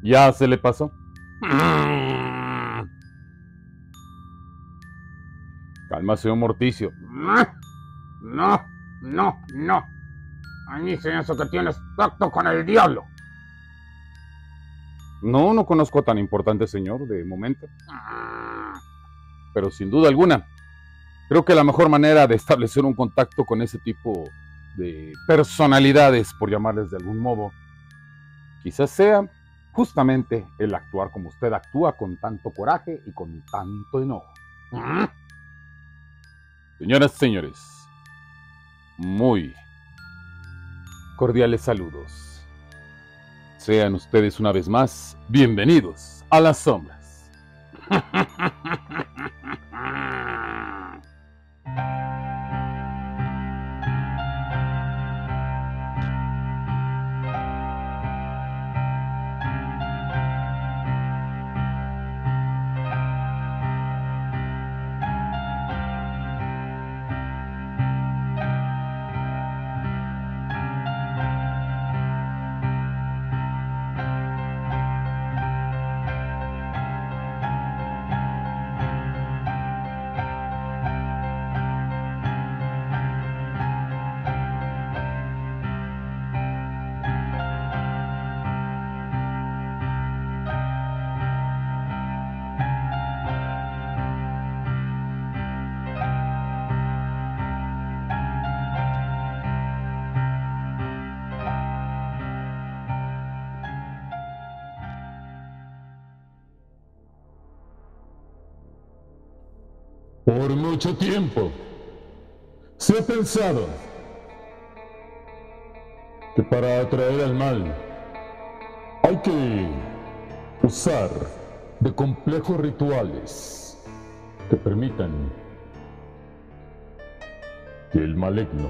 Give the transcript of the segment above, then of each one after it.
¿Ya se le pasó? Calma, señor Morticio. No, no, no. Inicie eso que tienes pacto con el diablo. No conozco a tan importante señor de momento. Pero sin duda alguna, creo que la mejor manera de establecer un contacto con ese tipo de personalidades, por llamarles de algún modo, quizás sea justamente el actuar como usted actúa, con tanto coraje y con tanto enojo. Señoras y señores, muy cordiales saludos. Sean ustedes una vez más bienvenidos a las sombras. Por mucho tiempo se ha pensado que para atraer al mal hay que usar de complejos rituales que permitan que el maligno,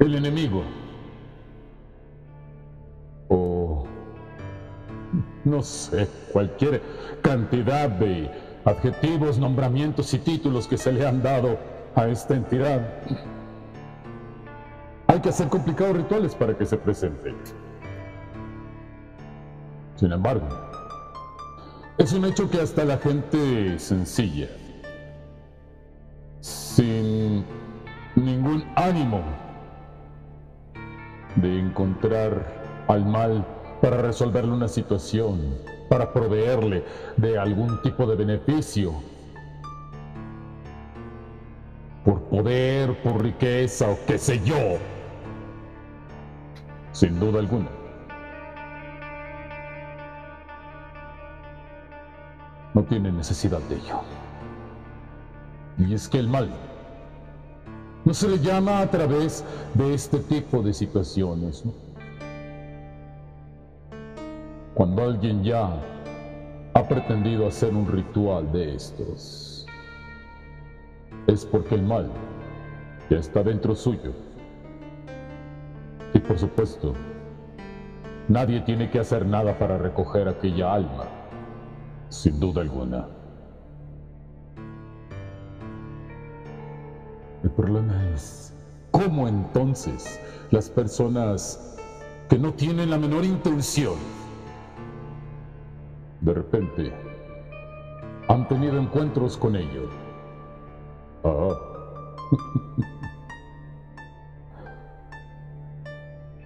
el enemigo o no sé, cualquier cantidad de adjetivos, nombramientos y títulos que se le han dado a esta entidad. Hay que hacer complicados rituales para que se presente. Sin embargo, es un hecho que hasta la gente sencilla, sin ningún ánimo de encontrar al mal para resolverle una situación, para proveerle de algún tipo de beneficio, por poder, por riqueza o qué sé yo, sin duda alguna, no tiene necesidad de ello. Y es que el mal no se le llama a través de este tipo de situaciones, ¿no? Cuando alguien ya ha pretendido hacer un ritual de estos, es porque el mal ya está dentro suyo. Y por supuesto, nadie tiene que hacer nada para recoger aquella alma, sin duda alguna. El problema es, ¿cómo entonces las personas que no tienen la menor intención, de repente, han tenido encuentros con ello?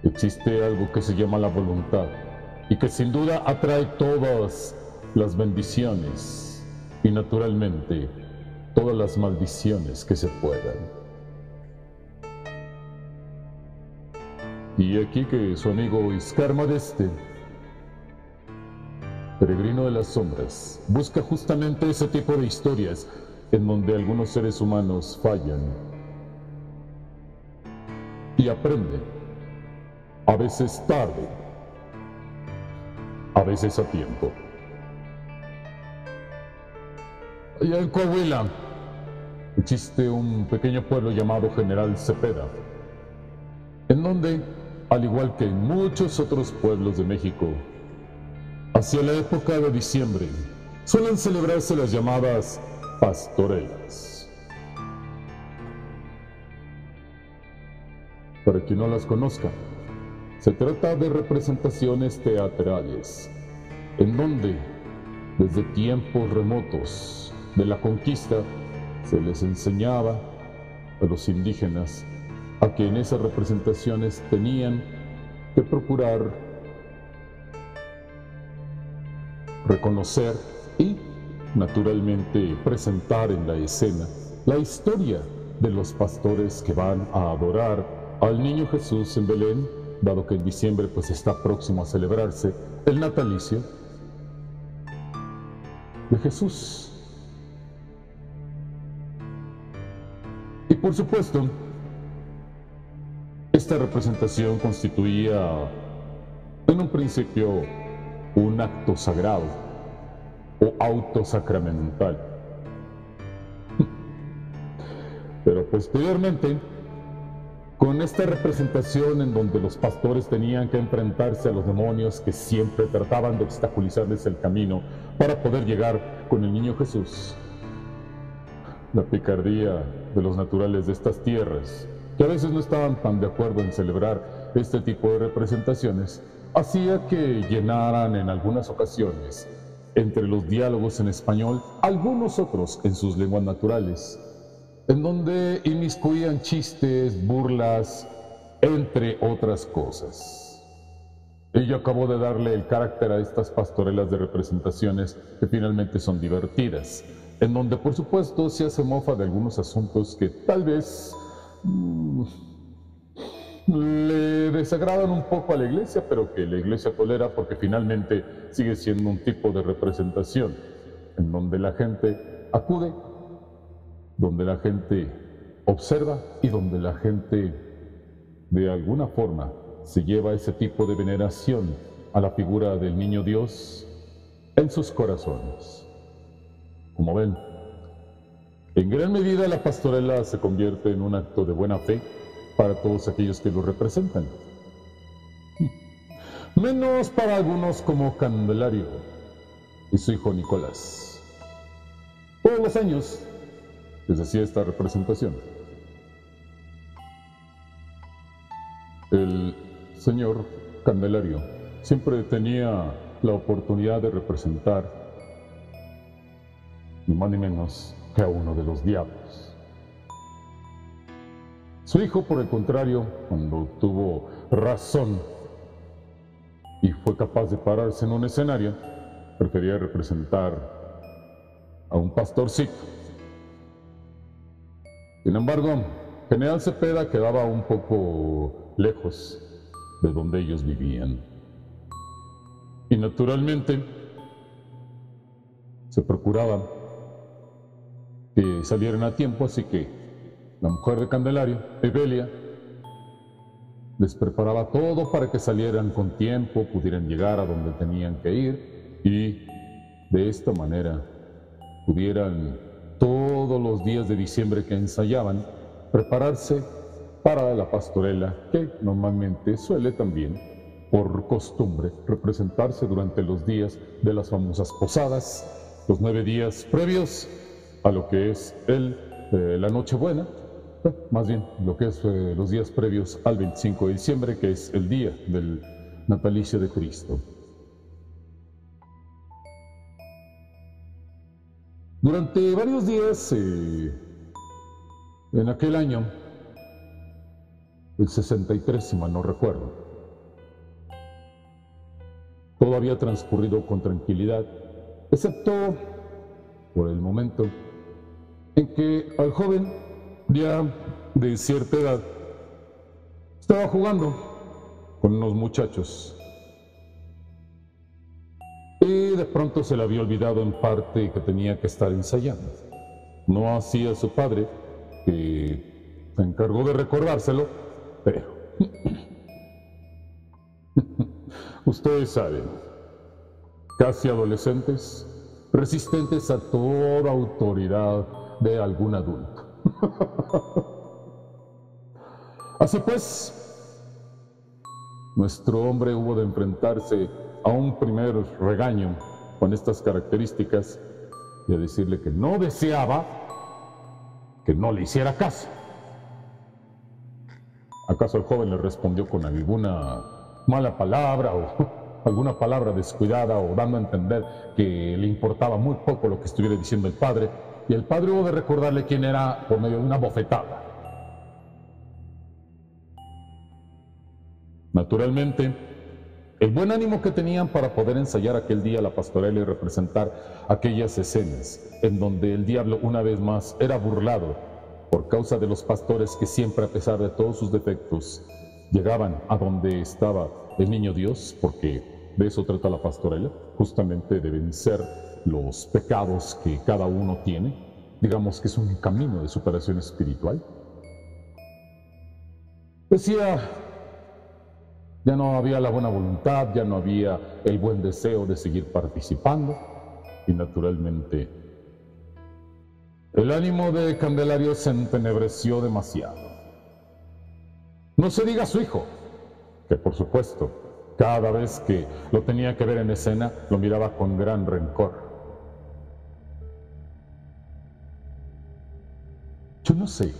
Existe algo que se llama la voluntad y que sin duda atrae todas las bendiciones y naturalmente todas las maldiciones que se puedan. Y aquí que su amigo Iscar Modeste, peregrino de las sombras, busca justamente ese tipo de historias en donde algunos seres humanos fallan y aprenden, a veces tarde, a veces a tiempo. Allá en Coahuila existe un pequeño pueblo llamado General Cepeda, en donde, al igual que en muchos otros pueblos de México, hacia la época de diciembre suelen celebrarse las llamadas pastorelas. Para quien no las conozca, Se trata de representaciones teatrales, en donde, desde tiempos remotos de la conquista, se les enseñaba a los indígenas a que en esas representaciones tenían que procurar reconocer y, naturalmente, presentar en la escena la historia de los pastores que van a adorar al niño Jesús en Belén, dado que en diciembre pues está próximo a celebrarse el natalicio de Jesús. Y por supuesto, esta representación constituía en un principio un acto sagrado o autosacramental. Pero posteriormente, con esta representación en donde los pastores tenían que enfrentarse a los demonios que siempre trataban de obstaculizarles el camino para poder llegar con el niño Jesús, la picardía de los naturales de estas tierras, que a veces no estaban tan de acuerdo en celebrar este tipo de representaciones, hacía que llenaran en algunas ocasiones, entre los diálogos en español, algunos otros en sus lenguas naturales, en donde inmiscuían chistes, burlas, entre otras cosas. Ella acabó de darle el carácter a estas pastorelas de representaciones que finalmente son divertidas, en donde por supuesto se hace mofa de algunos asuntos que tal vez le desagradan un poco a la iglesia, pero que la iglesia tolera porque finalmente sigue siendo un tipo de representación en donde la gente acude, donde la gente observa y donde la gente de alguna forma se lleva ese tipo de veneración a la figura del niño Dios en sus corazones. Como ven, en gran medida la pastorela se convierte en un acto de buena fe para todos aquellos que lo representan. Menos para algunos como Candelario y su hijo Nicolás. Todos los años les hacía esta representación. El señor Candelario siempre tenía la oportunidad de representar ni más ni menos que a uno de los diablos. Su hijo, por el contrario, cuando tuvo razón y fue capaz de pararse en un escenario, prefería representar a un pastorcito. Sin embargo, General Cepeda quedaba un poco lejos de donde ellos vivían. Y naturalmente, se procuraba que salieran a tiempo, así que la mujer de Candelario, Evelia, les preparaba todo para que salieran con tiempo, pudieran llegar a donde tenían que ir y de esta manera pudieran todos los días de diciembre que ensayaban prepararse para la pastorela, que normalmente suele también, por costumbre, representarse durante los días de las famosas posadas, los 9 días previos a lo que es la Nochebuena, más bien lo que es los días previos al 25 de diciembre, que es el día del natalicio de Cristo. Durante varios días, en aquel año, el 63, si mal no recuerdo, todo había transcurrido con tranquilidad, excepto por el momento en que al joven, ya de cierta edad, estaba jugando con unos muchachos y de pronto se le había olvidado en parte que tenía que estar ensayando. No hacía su padre, que se encargó de recordárselo, pero ustedes saben, casi adolescentes, resistentes a toda autoridad de algún adulto. Así pues, nuestro hombre hubo de enfrentarse a un primer regaño con estas características y a decirle que no deseaba que no le hiciera caso. ¿Acaso el joven le respondió con alguna mala palabra o alguna palabra descuidada o dando a entender que le importaba muy poco lo que estuviera diciendo el padre, y el padre hubo de recordarle quién era por medio de una bofetada. Naturalmente, el buen ánimo que tenían para poder ensayar aquel día la pastorela y representar aquellas escenas en donde el diablo una vez más era burlado por causa de los pastores que siempre, a pesar de todos sus defectos, llegaban a donde estaba el niño Dios, porque de eso trata la pastorela, justamente de vencer los pecados que cada uno tiene. Digamos que es un camino de superación espiritual. Decía, ya no había la buena voluntad, ya no había el buen deseo de seguir participando, y naturalmente el ánimo de Candelario se entenebreció demasiado. No se diga a su hijo, que por supuesto, cada vez que lo tenía que ver en escena, lo miraba con gran rencor. Yo no sé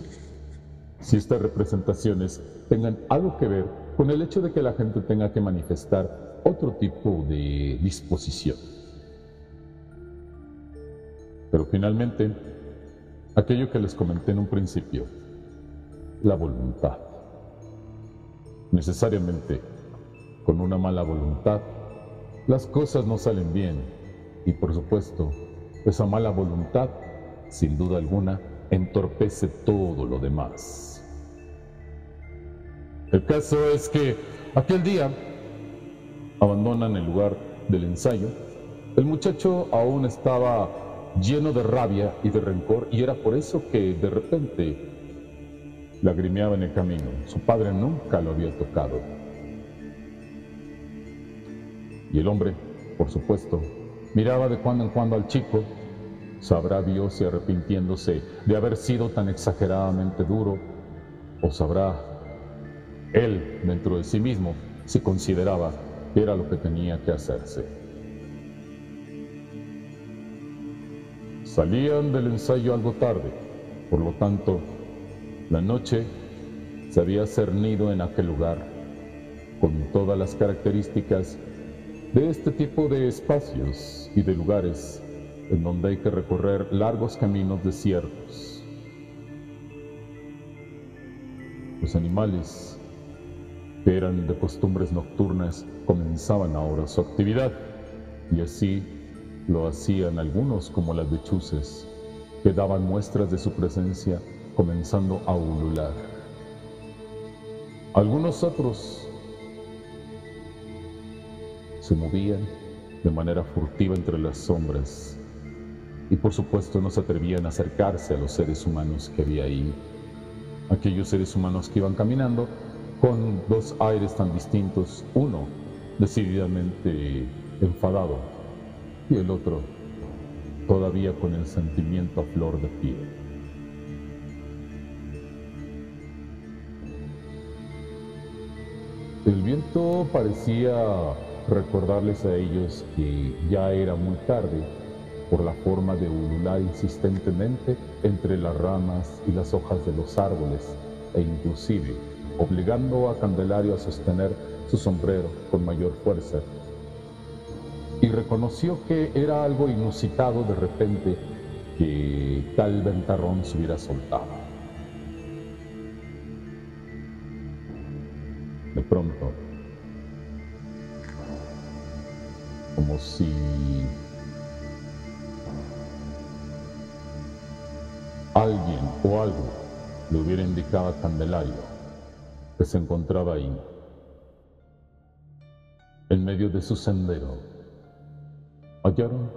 si estas representaciones tengan algo que ver con el hecho de que la gente tenga que manifestar otro tipo de disposición. Pero finalmente, aquello que les comenté en un principio, la voluntad. Necesariamente, con una mala voluntad, las cosas no salen bien. Y por supuesto, esa mala voluntad, sin duda alguna, entorpece todo lo demás. El caso es que aquel día abandonan el lugar del ensayo. El muchacho aún estaba lleno de rabia y de rencor, y era por eso que de repente lagrimeaba en el camino. Su padre nunca lo había tocado. Y el hombre, por supuesto, miraba de cuando en cuando al chico. ¿Sabrá Dios si arrepintiéndose de haber sido tan exageradamente duro? ¿O sabrá él, dentro de sí mismo, si consideraba que era lo que tenía que hacerse? Salían del ensayo algo tarde, por lo tanto, la noche se había cernido en aquel lugar, con todas las características de este tipo de espacios y de lugares en donde hay que recorrer largos caminos desiertos. Los animales, que eran de costumbres nocturnas, comenzaban ahora su actividad, y así lo hacían algunos como las lechuces, que daban muestras de su presencia comenzando a ulular. Algunos otros se movían de manera furtiva entre las sombras, y por supuesto no se atrevían a acercarse a los seres humanos que había ahí. Aquellos seres humanos que iban caminando con dos aires tan distintos, uno decididamente enfadado y el otro todavía con el sentimiento a flor de piel. El viento parecía recordarles a ellos que ya era muy tarde, por la forma de ulular insistentemente entre las ramas y las hojas de los árboles, e inclusive obligando a Candelario a sostener su sombrero con mayor fuerza. Y reconoció que era algo inusitado de repente que tal ventarrón se hubiera soltado. De pronto, como si alguien o algo le hubiera indicado a Candelario que se encontraba ahí, en medio de su sendero. Hallaron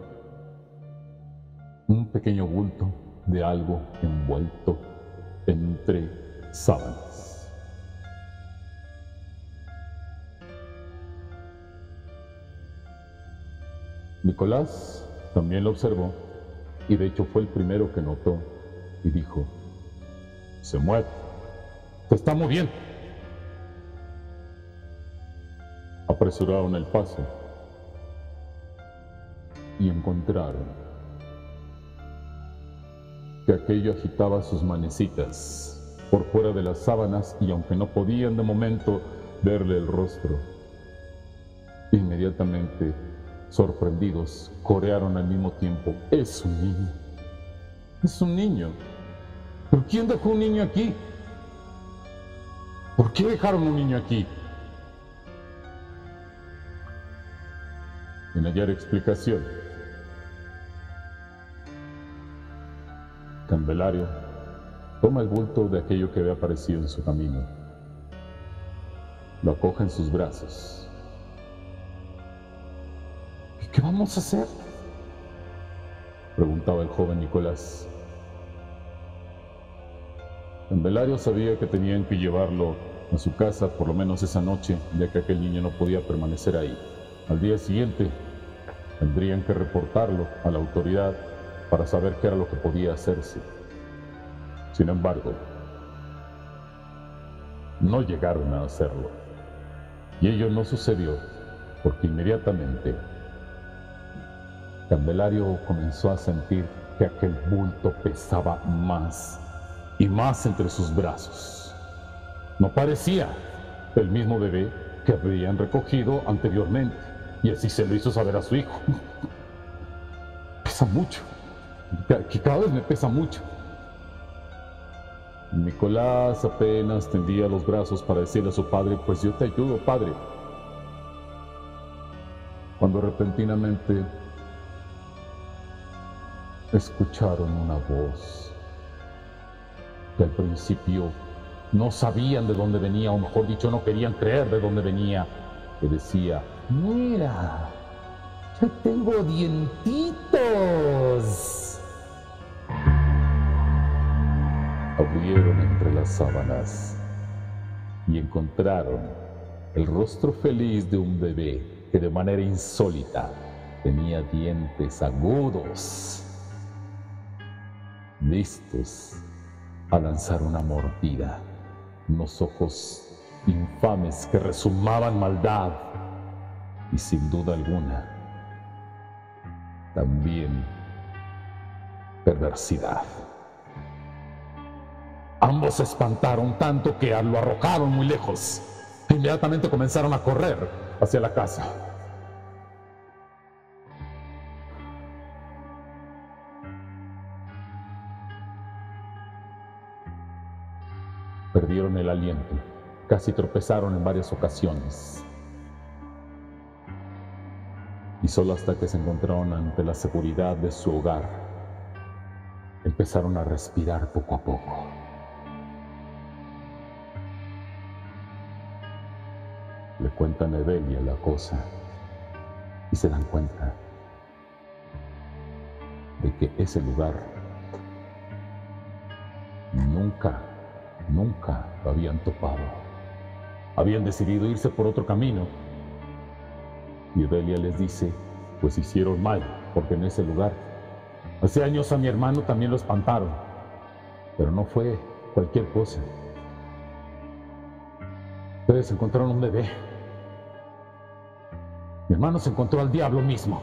un pequeño bulto de algo envuelto entre sábanas. Nicolás también lo observó, y de hecho fue el primero que notó y dijo: «Se mueve, se está moviendo». Apresuraron el paso y encontraron que aquello agitaba sus manecitas por fuera de las sábanas, y aunque no podían de momento verle el rostro, Inmediatamente, sorprendidos, corearon al mismo tiempo: ¡es un niño! ¡Es un niño! ¿Pero quién dejó un niño aquí? ¿Por qué dejaron un niño aquí? Sin hallar explicación, Candelario toma el bulto de aquello que había aparecido en su camino. Lo acoge en sus brazos. ¿Y qué vamos a hacer?, preguntaba el joven Nicolás. Candelario sabía que tenían que llevarlo a su casa por lo menos esa noche, ya que aquel niño no podía permanecer ahí. Al día siguiente tendrían que reportarlo a la autoridad para saber qué era lo que podía hacerse. Sin embargo, no llegaron a hacerlo. Y ello no sucedió porque inmediatamente Candelario comenzó a sentir que aquel bulto pesaba más y más entre sus brazos. No parecía el mismo bebé que habían recogido anteriormente, y así se lo hizo saber a su hijo. Pesa mucho, que cada vez me pesa mucho. Nicolás apenas tendía los brazos para decirle a su padre: pues yo te ayudo, padre. Cuando repentinamente escucharon una voz que al principio no sabían de dónde venía, o mejor dicho, no querían creer de dónde venía, que decía: mira, yo tengo dientitos. Abrieron entre las sábanas y encontraron el rostro feliz de un bebé que de manera insólita tenía dientes agudos, listos a lanzar una mordida, unos ojos infames que rezumaban maldad y, sin duda alguna, también perversidad. Ambos se espantaron tanto que lo arrojaron muy lejos. Inmediatamente comenzaron a correr hacia la casa. Perdieron el aliento, casi tropezaron en varias ocasiones. Y solo hasta que se encontraron ante la seguridad de su hogar, empezaron a respirar poco a poco. Le cuentan a Evelia la cosa y se dan cuenta de que ese lugar nunca lo habían topado. Habían decidido irse por otro camino. Y Evelia les dice: pues hicieron mal, porque en ese lugar hace años a mi hermano también lo espantaron, pero no fue cualquier cosa. Ustedes encontraron un bebé. Mi hermano se encontró al diablo mismo.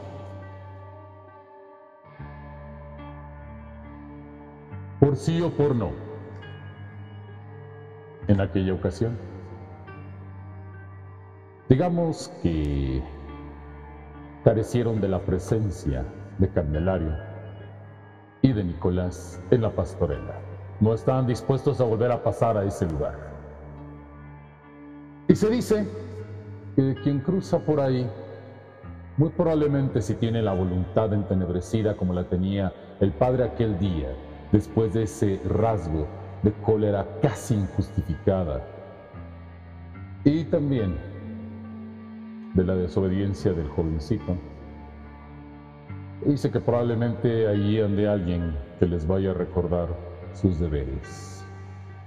Por sí o por no. En aquella ocasión, digamos que carecieron de la presencia de Candelario y de Nicolás en la pastorela. No estaban dispuestos a volver a pasar a ese lugar. Y se dice que quien cruza por ahí, muy probablemente, si tiene la voluntad entenebrecida como la tenía el padre aquel día, después de ese rasgo de cólera casi injustificada, y también de la desobediencia del jovencito, dice que probablemente allí ande alguien que les vaya a recordar sus deberes.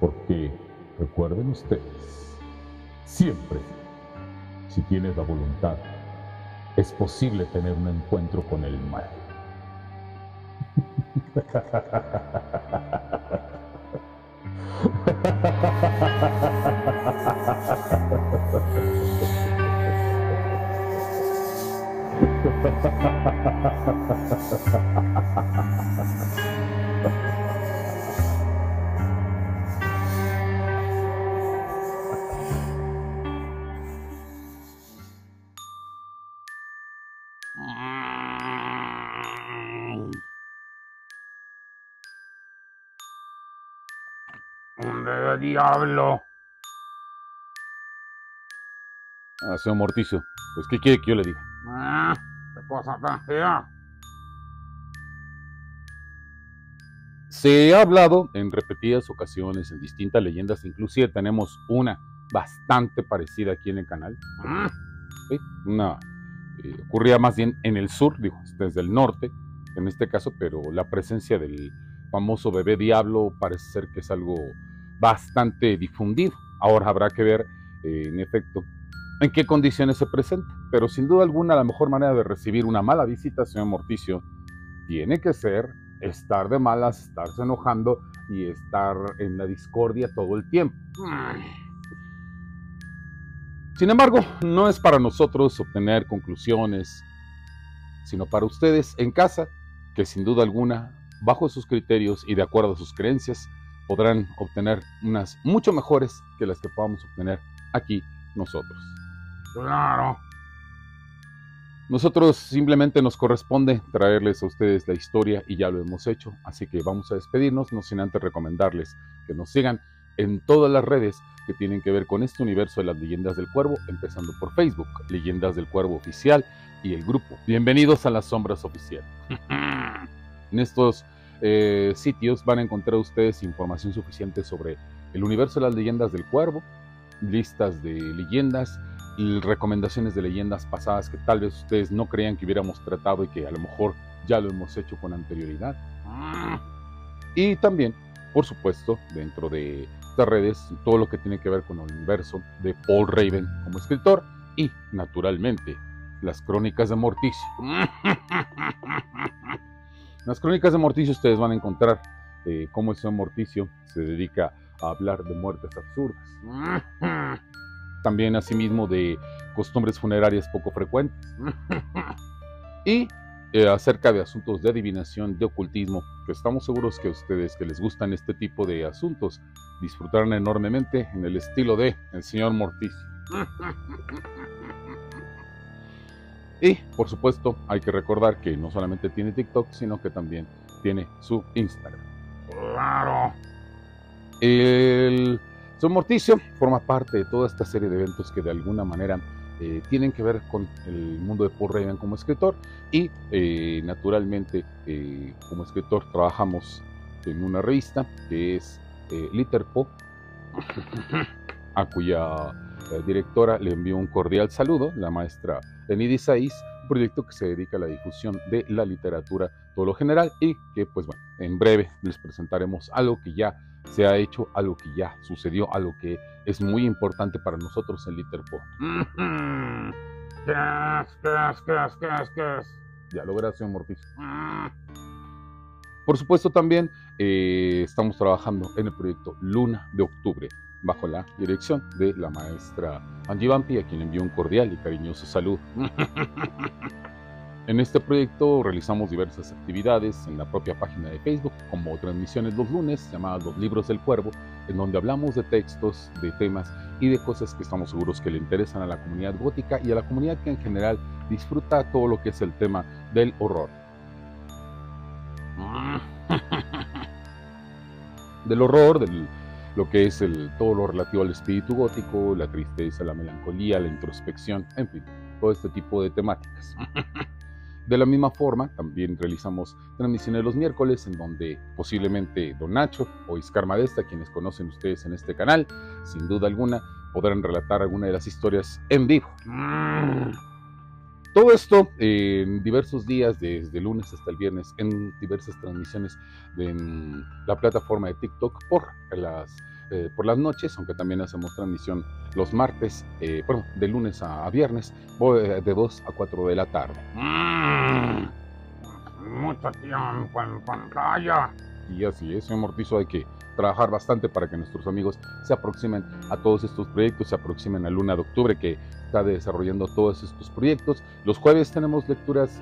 Porque recuerden ustedes, siempre, si tienes la voluntad, es posible tener un encuentro con el mal. Bebé diablo. Señor Morticio, pues ¿qué quiere que yo le diga? Qué cosa tan fea. Se ha hablado en repetidas ocasiones, en distintas leyendas, inclusive tenemos una bastante parecida aquí en el canal. ¿Sí? Ocurría más bien en el sur, digo, desde el norte, en este caso, pero la presencia del famoso bebé diablo parece ser que es algo bastante difundido. Ahora habrá que ver, en efecto, en qué condiciones se presenta, pero sin duda alguna la mejor manera de recibir una mala visita, señor Morticio, tiene que ser estar de malas, estarse enojando y estar en la discordia todo el tiempo. Sin embargo, no es para nosotros obtener conclusiones, sino para ustedes en casa, que sin duda alguna, bajo sus criterios y de acuerdo a sus creencias, podrán obtener unas mucho mejores que las que podamos obtener aquí nosotros. Claro. Nosotros simplemente nos corresponde traerles a ustedes la historia y ya lo hemos hecho, así que vamos a despedirnos, no sin antes recomendarles que nos sigan en todas las redes que tienen que ver con este universo de las Leyendas del Cuervo, empezando por Facebook, Leyendas del Cuervo Oficial, y el grupo Bienvenidos a las Sombras Oficial. En estos sitios van a encontrar ustedes información suficiente sobre el universo de las Leyendas del Cuervo, listas de leyendas, y recomendaciones de leyendas pasadas que tal vez ustedes no creían que hubiéramos tratado y que a lo mejor ya lo hemos hecho con anterioridad. Y también, por supuesto, dentro de estas redes, todo lo que tiene que ver con el universo de Paul Raven como escritor y, naturalmente, las Crónicas de Morticio. En las Crónicas de Morticio ustedes van a encontrar cómo el señor Morticio se dedica a hablar de muertes absurdas. También asimismo de costumbres funerarias poco frecuentes. Y acerca de asuntos de adivinación, de ocultismo, que estamos seguros que a ustedes que les gustan este tipo de asuntos disfrutarán enormemente en el estilo de el señor Morticio. Y, por supuesto, hay que recordar que no solamente tiene TikTok, sino que también tiene su Instagram. Claro. El señor Morticio forma parte de toda esta serie de eventos que de alguna manera tienen que ver con el mundo de Paul Raven como escritor y naturalmente como escritor trabajamos en una revista que es Litterpo, a cuya directora le envío un cordial saludo, la maestra Enidi Saiz, un proyecto que se dedica a la difusión de la literatura todo lo general y que pues bueno, en breve les presentaremos algo que ya se ha hecho, algo que ya sucedió, algo que es muy importante para nosotros en Litterpo. ¿Qué es? Ya lo verás, señor Morticio. Por supuesto también estamos trabajando en el proyecto Luna de Octubre, bajo la dirección de la maestra Angie Vampi, a quien le envío un cordial y cariñoso saludo. En este proyecto realizamos diversas actividades en la propia página de Facebook, como transmisiones los lunes llamadas Los Libros del Cuervo, en donde hablamos de textos, de temas y de cosas que estamos seguros que le interesan a la comunidad gótica y a la comunidad que en general disfruta todo lo que es el tema del horror. Del horror, de lo que es todo lo relativo al espíritu gótico, la tristeza, la melancolía, la introspección, en fin, todo este tipo de temáticas. De la misma forma, también realizamos transmisiones los miércoles, en donde posiblemente Don Nacho o Iscar Madesta, quienes conocen ustedes en este canal, sin duda alguna, podrán relatar alguna de las historias en vivo. Todo esto en diversos días, desde el lunes hasta el viernes, en diversas transmisiones en la plataforma de TikTok por las noches, aunque también hacemos transmisión los martes, de lunes a viernes, de 2 a 4 de la tarde. Mucho tiempo en pantalla. Y así es, señor Mortizo, hay que trabajar bastante para que nuestros amigos se aproximen a todos estos proyectos, se aproximen a Luna de Octubre, que está desarrollando todos estos proyectos. Los jueves tenemos lecturas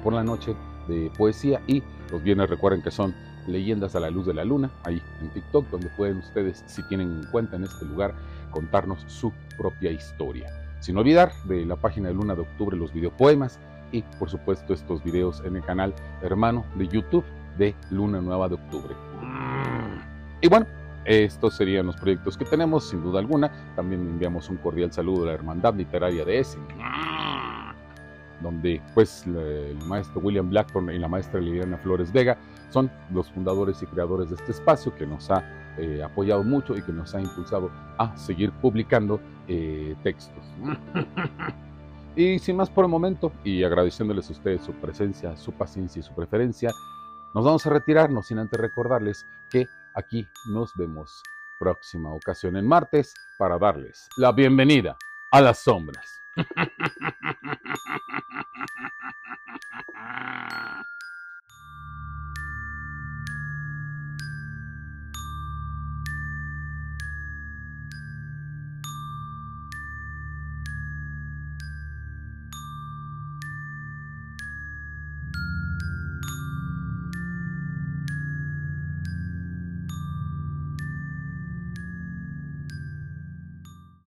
por la noche de poesía y los viernes recuerden que son Leyendas a la Luz de la Luna, ahí en TikTok, donde pueden ustedes, si tienen en cuenta en este lugar, contarnos su propia historia. Sin olvidar de la página de Luna de Octubre los videopoemas y por supuesto estos videos en el canal hermano de YouTube de Luna Nueva de Octubre. Y bueno, Estos serían los proyectos que tenemos, sin duda alguna. También enviamos un cordial saludo a la Hermandad Literaria de Essen, donde pues el maestro William Blackthorn y la maestra Liliana Flores Vega son los fundadores y creadores de este espacio, que nos ha apoyado mucho y que nos ha impulsado a seguir publicando textos. Y sin más por el momento, y agradeciéndoles a ustedes su presencia, su paciencia y su preferencia, nos vamos a retirarnos sin antes recordarles que aquí nos vemos próxima ocasión en martes para darles la bienvenida a las sombras.